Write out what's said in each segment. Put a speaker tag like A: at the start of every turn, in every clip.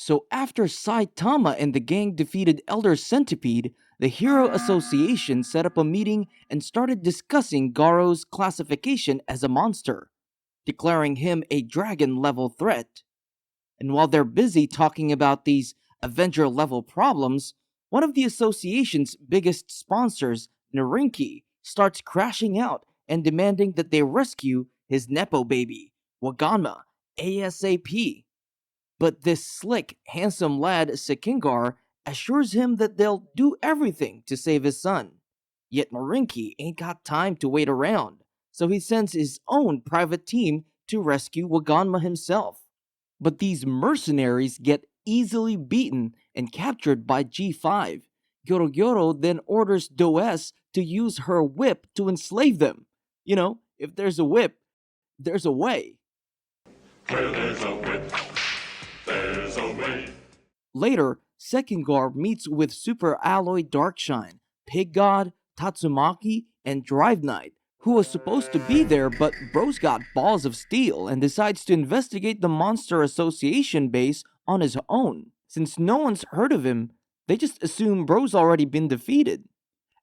A: So after Saitama and the gang defeated Elder Centipede, the Hero Association set up a meeting and started discussing Garou's classification as a monster, declaring him a dragon level threat. And while they're busy talking about these Avenger level problems, one of the association's biggest sponsors, Narinki, starts crashing out and demanding that they rescue his Nepo baby, Waganma, ASAP. But this slick, handsome lad, Sekingar, assures him that they'll do everything to save his son. Yet Narinki ain't got time to wait around, so he sends his own private team to rescue Waganma himself. But these mercenaries get easily beaten and captured by G5. Gyoro then orders Does to use her whip to enslave them. You know, if there's a whip, there's a way.
B: Where there's a whip, there's a way.
A: Later, Sekingar meets with Super Alloy Darkshine, Pig God, Tatsumaki, and Drive Knight, who was supposed to be there, but Bro's got balls of steel and decides to investigate the Monster Association base on his own. Since no one's heard of him, they just assume Bro's already been defeated.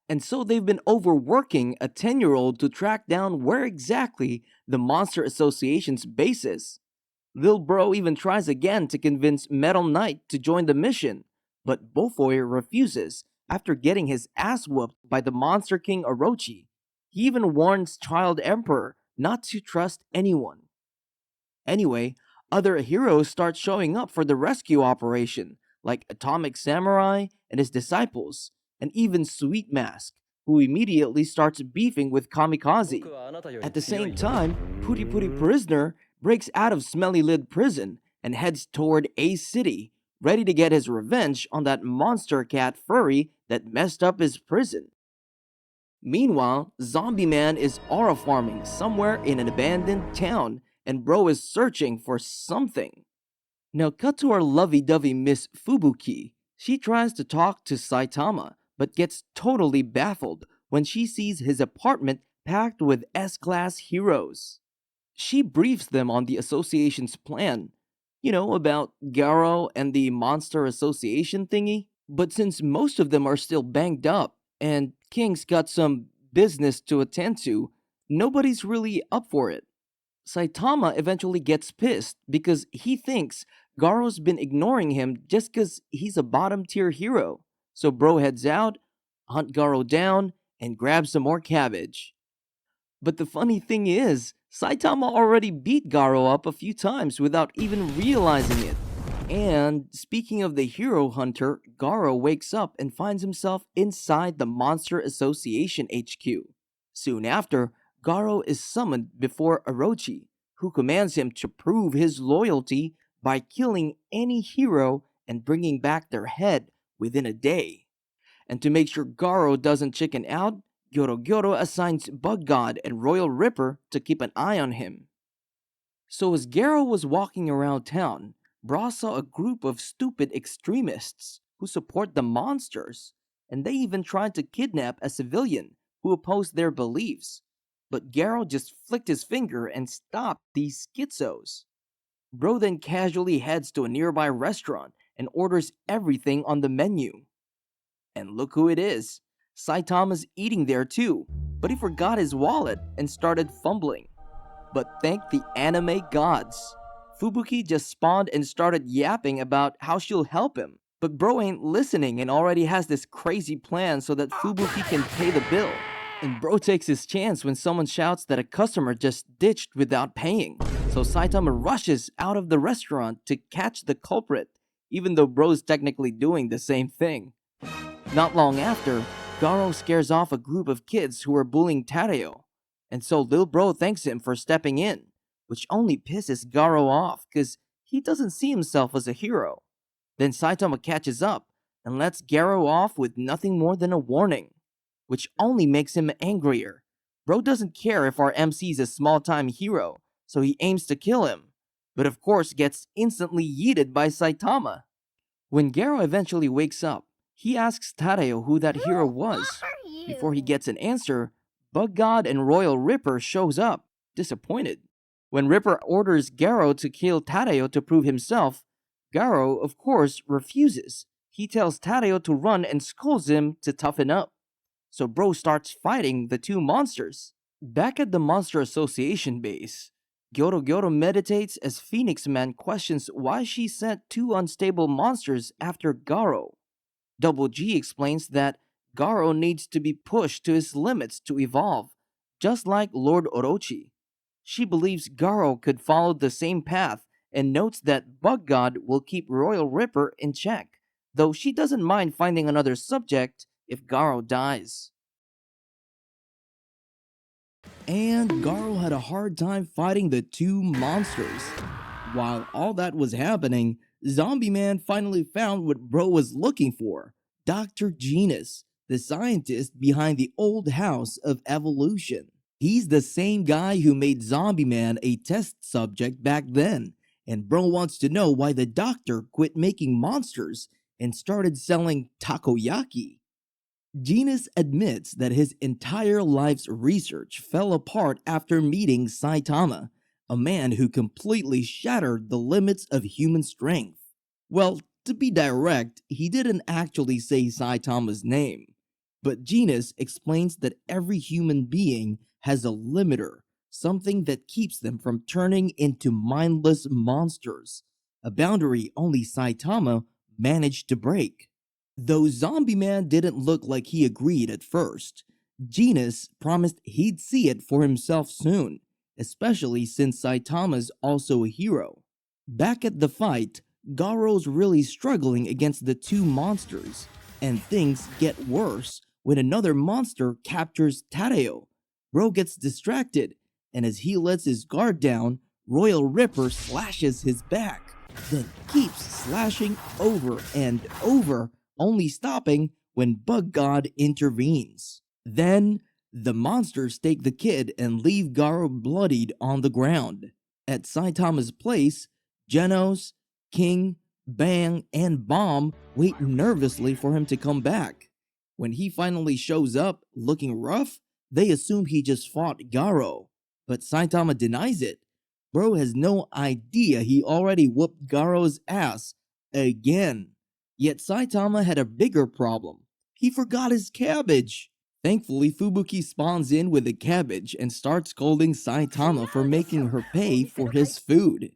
A: And so they've been overworking a 10-year-old to track down where exactly the Monster Association's base is. Lil Bro even tries again to convince Metal Knight to join the mission, but Bofoy refuses after getting his ass whooped by the Monster King Orochi. He even warns Child Emperor not to trust anyone. Anyway, other heroes start showing up for the rescue operation, like Atomic Samurai and his disciples, and even Sweet Mask, who immediately starts beefing with Kamikaze. At the same time, Puri Puri Prisoner breaks out of Smelly Lid Prison and heads toward Ace City, ready to get his revenge on that monster cat furry that messed up his prison. Meanwhile, Zombie Man is aura farming somewhere in an abandoned town, and Bro is searching for something. Now cut to our lovey-dovey Miss Fubuki. She tries to talk to Saitama, but gets totally baffled when she sees his apartment packed with S-class heroes. She briefs them on the association's plan, about Garou and the Monster Association thingy. But since most of them are still banged up, and King's got some business to attend to, nobody's really up for it. Saitama eventually gets pissed because he thinks Garou's been ignoring him just because he's a bottom tier hero. So Bro heads out, hunt Garou down, and grabs some more cabbage. But the funny thing is, Saitama already beat Garou up a few times without even realizing it. And speaking of the hero hunter, Garou wakes up and finds himself inside the Monster Association HQ. Soon after, Garou is summoned before Orochi, who commands him to prove his loyalty by killing any hero and bringing back their head within a day. And to make sure Garou doesn't chicken out, Gyoro assigns Bug God and Royal Ripper to keep an eye on him. So as Garou was walking around town, Bra saw a group of stupid extremists who support the monsters, and they even tried to kidnap a civilian who opposed their beliefs. But Garou just flicked his finger and stopped these schizos. Bro then casually heads to a nearby restaurant and orders everything on the menu. And look who it is. Saitama's eating there too, but he forgot his wallet and started fumbling. But thank the anime gods. Fubuki just spawned and started yapping about how she'll help him. But Bro ain't listening and already has this crazy plan so that Fubuki can pay the bill. And Bro takes his chance when someone shouts that a customer just ditched without paying. So Saitama rushes out of the restaurant to catch the culprit, even though Bro's technically doing the same thing. Not long after, Garou scares off a group of kids who are bullying Tadeo, and so Lil Bro thanks him for stepping in, which only pisses Garou off because he doesn't see himself as a hero. Then Saitama catches up and lets Garou off with nothing more than a warning, which only makes him angrier. Bro doesn't care if our MC's a small-time hero, so he aims to kill him, but of course gets instantly yeeted by Saitama. When Garou eventually wakes up, he asks Tadeo who that hero was. Before he gets an answer, Bug God and Royal Ripper shows up, disappointed. When Ripper orders Garou to kill Tadeo to prove himself, Garou, of course, refuses. He tells Tadeo to run and scolds him to toughen up. So Bro starts fighting the two monsters. Back at the Monster Association base, Gyoro Gyoro meditates as Phoenix Man questions why she sent two unstable monsters after Garo. Double G explains that Garo needs to be pushed to his limits to evolve, just like Lord Orochi. She believes Garo could follow the same path and notes that Bug God will keep Royal Ripper in check, though she doesn't mind finding another subject if Garo dies. And Garo had a hard time fighting the two monsters. While all that was happening, Zombie Man finally found what Bro was looking for: Dr. Genos, the scientist behind the old house of evolution. He's the same guy who made Zombie Man a test subject back then, and Bro wants to know why the doctor quit making monsters and started selling takoyaki. Genos admits that his entire life's research fell apart after meeting Saitama, a man who completely shattered the limits of human strength. Well, to be direct, he didn't actually say Saitama's name, but Genos explains that every human being has a limiter, something that keeps them from turning into mindless monsters, a boundary only Saitama managed to break. Though Zombie Man didn't look like he agreed at first, Genos promised he'd see it for himself soon, especially since Saitama's also a hero. Back at the fight, Garo's really struggling against the two monsters, and things get worse when another monster captures Tadeo. Bro gets distracted, and as he lets his guard down, Royal Ripper slashes his back, then keeps slashing over and over, only stopping when Bug God intervenes. Then, the monsters take the kid and leave Garou bloodied on the ground. At Saitama's place, Genos, King, Bang, and Bomb wait nervously for him to come back. When he finally shows up, looking rough, they assume he just fought Garou, but Saitama denies it. Bro has no idea he already whooped Garou's ass again. Yet Saitama had a bigger problem. He forgot his cabbage. Thankfully, Fubuki spawns in with a cabbage and starts scolding Saitama for making her pay for his food.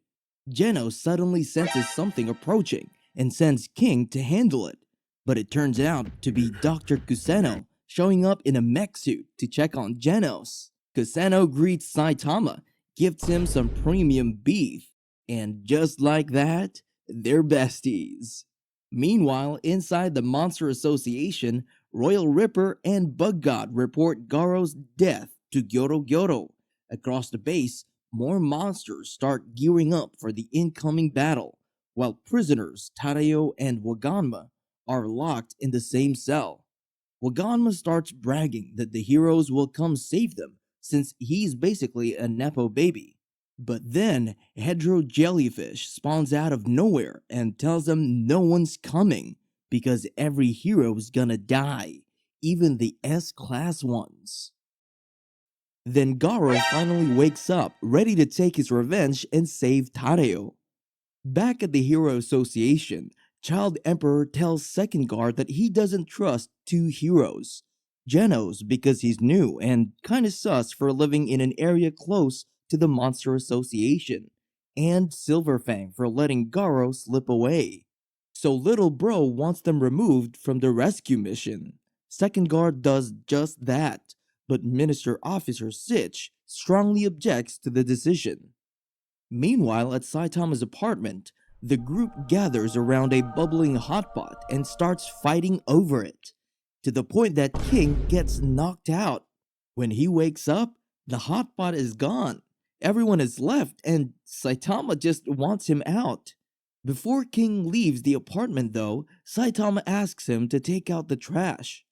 A: Genos suddenly senses something approaching and sends King to handle it, but it turns out to be Dr. Kuseno showing up in a mech suit to check on Genos. Kuseno greets Saitama, gifts him some premium beef, and just like that, they're besties. Meanwhile, inside the Monster Association, Royal Ripper and Bug God report Garou's death to Gyoro Gyoro. Across the base, more monsters start gearing up for the incoming battle, while prisoners Tadeo and Waganma are locked in the same cell. Waganma starts bragging that the heroes will come save them, since he's basically a Nepo baby. But then, Hedro Jellyfish spawns out of nowhere and tells them no one's coming, because every hero's gonna die, even the S-class ones. Then Garou finally wakes up, ready to take his revenge and save Tadeo. Back at the Hero Association, Child Emperor tells Second Guard that he doesn't trust two heroes. Genos because he's new and kinda sus for living in an area close to the Monster Association, and Silverfang for letting Garou slip away. So Little Bro wants them removed from the rescue mission. Second Guard does just that, but Minister Officer Sitch strongly objects to the decision. Meanwhile, at Saitama's apartment, the group gathers around a bubbling hotpot and starts fighting over it, to the point that King gets knocked out. When he wakes up, the hotpot is gone. Everyone is left, and Saitama just wants him out. Before King leaves the apartment, though, Saitama asks him to take out the trash.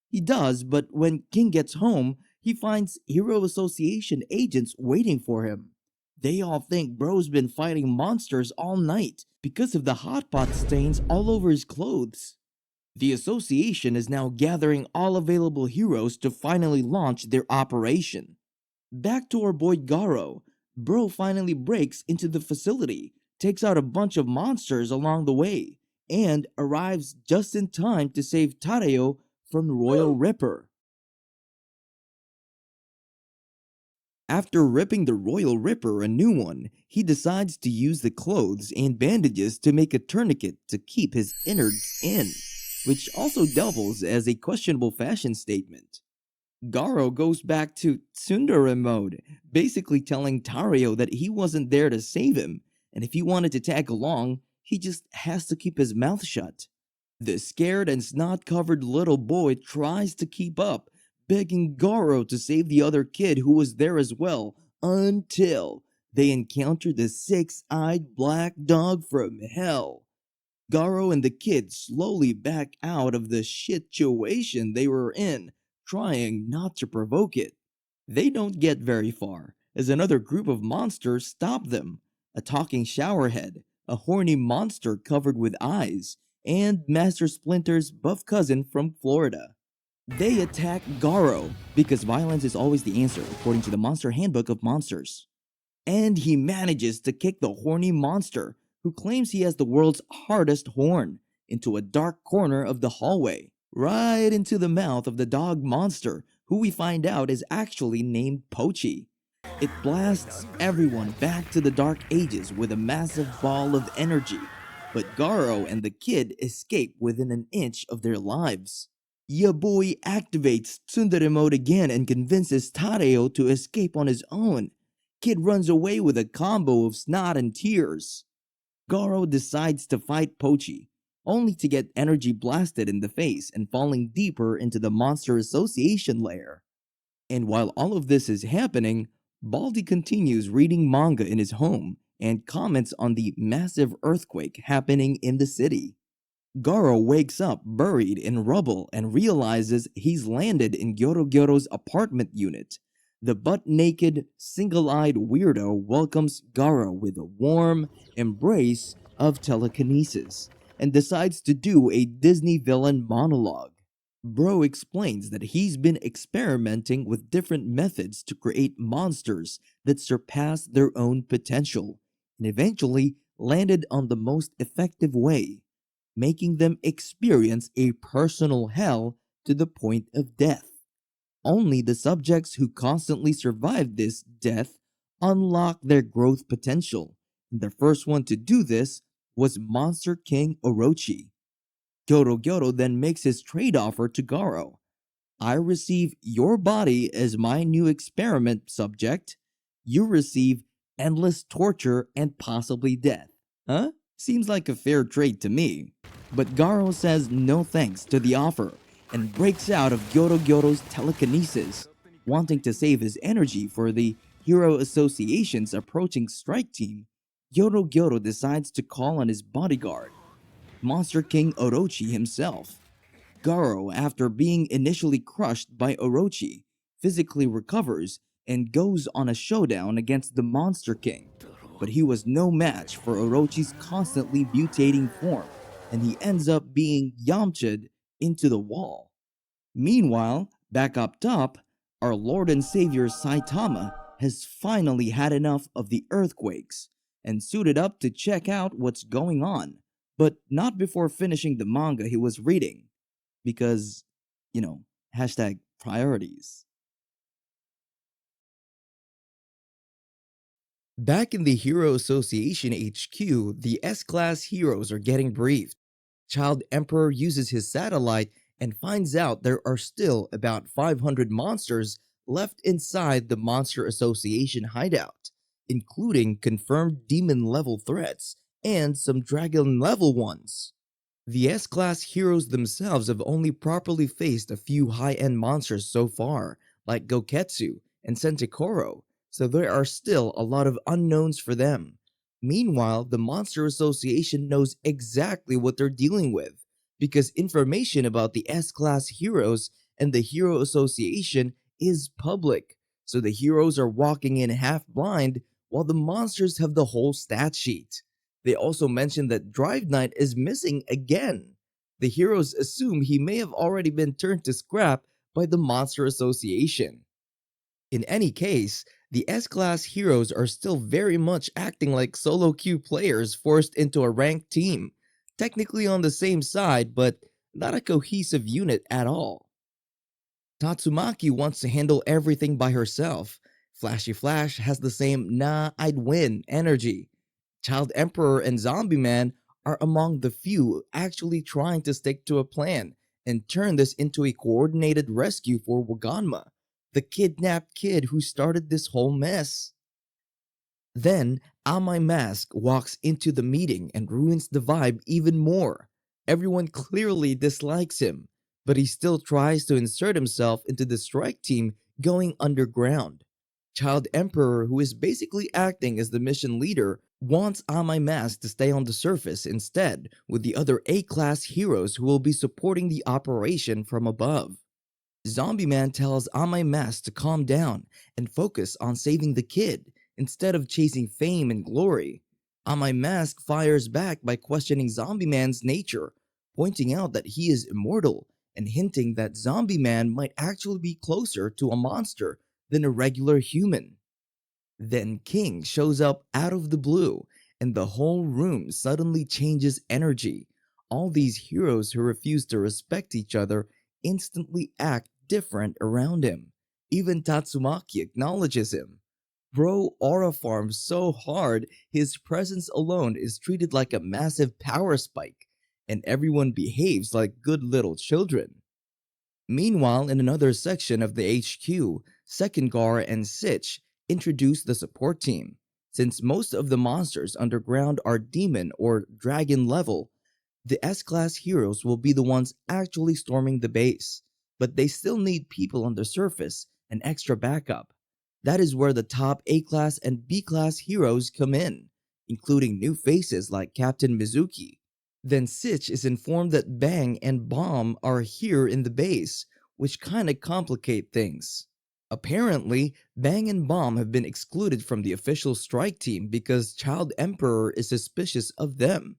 A: He does, but when King gets home, he finds Hero Association agents waiting for him. They all think Bro's been fighting monsters all night because of the hotpot stains all over his clothes. The association is now gathering all available heroes to finally launch their operation. Back to our boy Garou, Bro finally breaks into the facility, takes out a bunch of monsters along the way, and arrives just in time to save Tareo from Royal Ripper. After ripping the Royal Ripper a new one, he decides to use the clothes and bandages to make a tourniquet to keep his innards in, which also doubles as a questionable fashion statement. Garou goes back to tsundere mode, basically telling Tario that he wasn't there to save him, and if he wanted to tag along, he just has to keep his mouth shut. The scared and snot-covered little boy tries to keep up, begging Garou to save the other kid who was there as well, until they encounter the six-eyed black dog from hell. Garou and the kid slowly back out of the situation they were in, trying not to provoke it. They don't get very far, as another group of monsters stop them. A talking showerhead, a horny monster covered with eyes, and Master Splinter's buff cousin from Florida. They attack Garou, because violence is always the answer, according to the Monster Handbook of Monsters. And he manages to kick the horny monster, who claims he has the world's hardest horn, into a dark corner of the hallway, right into the mouth of the dog monster, who we find out is actually named Pochi. It blasts everyone back to the Dark Ages with a massive ball of energy, but Garou and the kid escape within an inch of their lives. Ya boy activates tsundere mode again and convinces Tareo to escape on his own. Kid runs away with a combo of snot and tears. Garou decides to fight Pochi, only to get energy blasted in the face and falling deeper into the Monster Association lair. And while all of this is happening, Baldi continues reading manga in his home and comments on the massive earthquake happening in the city. Garou wakes up buried in rubble and realizes he's landed in Gyoro's apartment unit. The butt-naked, single-eyed weirdo welcomes Garou with a warm embrace of telekinesis and decides to do a Disney villain monologue. Bro explains that he's been experimenting with different methods to create monsters that surpass their own potential, and eventually landed on the most effective way, making them experience a personal hell to the point of death. Only the subjects who constantly survive this death unlock their growth potential, and the first one to do this was Monster King Orochi. Gyoro then makes his trade offer to Garou. I receive your body as my new experiment subject. You receive endless torture and possibly death. Huh? Seems like a fair trade to me. But Garou says no thanks to the offer and breaks out of Gyoro's telekinesis, wanting to save his energy for the Hero Association's approaching strike team. Gyoro decides to call on his bodyguard, Monster King Orochi himself. Garou, after being initially crushed by Orochi, physically recovers and goes on a showdown against the Monster King. But he was no match for Orochi's constantly mutating form, and he ends up being Yamcha'd into the wall. Meanwhile, back up top, our Lord and Savior Saitama has finally had enough of the earthquakes and suited up to check out what's going on, but not before finishing the manga he was reading, because, hashtag priorities. Back in the Hero Association HQ, the S-Class heroes are getting briefed. Child Emperor uses his satellite and finds out there are still about 500 monsters left inside the Monster Association hideout, including confirmed demon-level threats and some dragon-level ones. The S-Class heroes themselves have only properly faced a few high-end monsters so far, like Goketsu and Sentikoro, so there are still a lot of unknowns for them. Meanwhile, the Monster Association knows exactly what they're dealing with, because information about the S-Class heroes and the Hero Association is public, so the heroes are walking in half-blind while the monsters have the whole stat sheet. They also mention that Drive Knight is missing again. The heroes assume he may have already been turned to scrap by the Monster Association.
C: In any case, the S-Class heroes are still very much acting like solo queue players forced into a ranked team, technically on the same side, but not a cohesive unit at all. Tatsumaki wants to handle everything by herself. Flashy Flash has the same nah, I'd win energy. Child Emperor and Zombie Man are among the few actually trying to stick to a plan and turn this into a coordinated rescue for Waganma, the kidnapped kid who started this whole mess. Then, Amai Mask walks into the meeting and ruins the vibe even more. Everyone clearly dislikes him, but he still tries to insert himself into the strike team going underground. Child Emperor, who is basically acting as the mission leader, wants Amai Mask to stay on the surface instead with the other A-class heroes who will be supporting the operation from above. Zombie Man tells Amai Mask to calm down and focus on saving the kid instead of chasing fame and glory. Amai Mask fires back by questioning Zombie Man's nature, pointing out that he is immortal and hinting that Zombie Man might actually be closer to a monster than a regular human. Then King shows up out of the blue, and the whole room suddenly changes energy. All these heroes who refuse to respect each other instantly act different around him. Even Tatsumaki acknowledges him. Bro aura farms so hard, his presence alone is treated like a massive power spike, and everyone behaves like good little children. Meanwhile, in another section of the HQ, Second Gar and Sitch introduce the support team. Since most of the monsters underground are demon or dragon level, the S-Class heroes will be the ones actually storming the base, but they still need people on the surface and extra backup. That is where the top A-Class and B-Class heroes come in, including new faces like Captain Mizuki. Then Sitch is informed that Bang and Bomb are here in the base, which kinda complicate things. Apparently, Bang and Bomb have been excluded from the official strike team because Child Emperor is suspicious of them.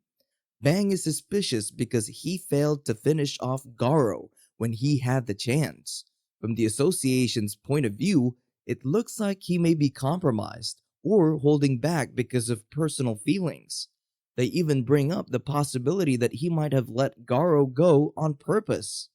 C: Bang is suspicious because he failed to finish off Garou when he had the chance. From the association's point of view, it looks like he may be compromised or holding back because of personal feelings. They even bring up the possibility that he might have let Garou go on purpose.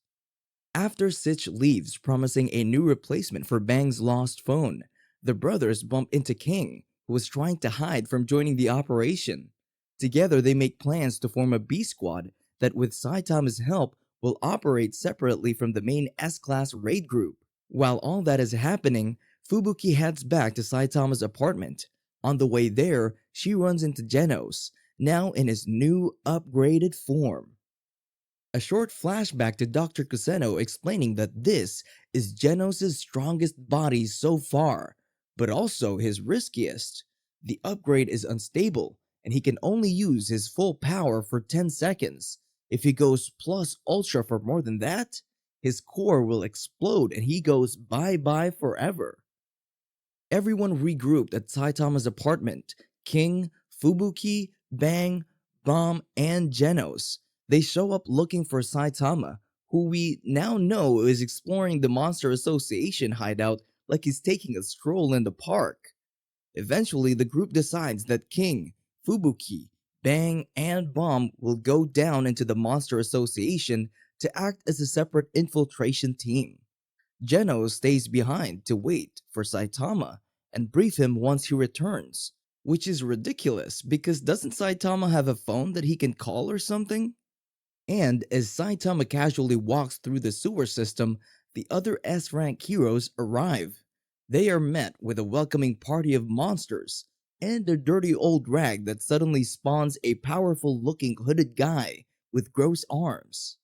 C: After Sitch leaves promising a new replacement for Bang's lost phone, the brothers bump into King, who was trying to hide from joining the operation. Together, they make plans to form a B squad that, with Saitama's help, will operate separately from the main S-Class raid group. While all that is happening, Fubuki heads back to Saitama's apartment. On the way there, she runs into Genos, now in his new, upgraded form. A short flashback to Dr. Kuseno explaining that this is Genos' strongest body so far, but also his riskiest. The upgrade is unstable, and he can only use his full power for 10 seconds. If he goes plus ultra for more than that, his core will explode and he goes bye-bye forever. Everyone regrouped at Saitama's apartment. King, Fubuki, Bang, Bomb, and Genos. They show up looking for Saitama, who we now know is exploring the Monster Association hideout like he's taking a stroll in the park. Eventually, the group decides that King, Fubuki, Bang, and Bomb will go down into the Monster Association to act as a separate infiltration team. Genos stays behind to wait for Saitama and brief him once he returns, which is ridiculous because doesn't Saitama have a phone that he can call or something? And as Saitama casually walks through the sewer system, the other S-rank heroes arrive. They are met with a welcoming party of monsters and a dirty old rag that suddenly spawns a powerful looking hooded guy with gross arms.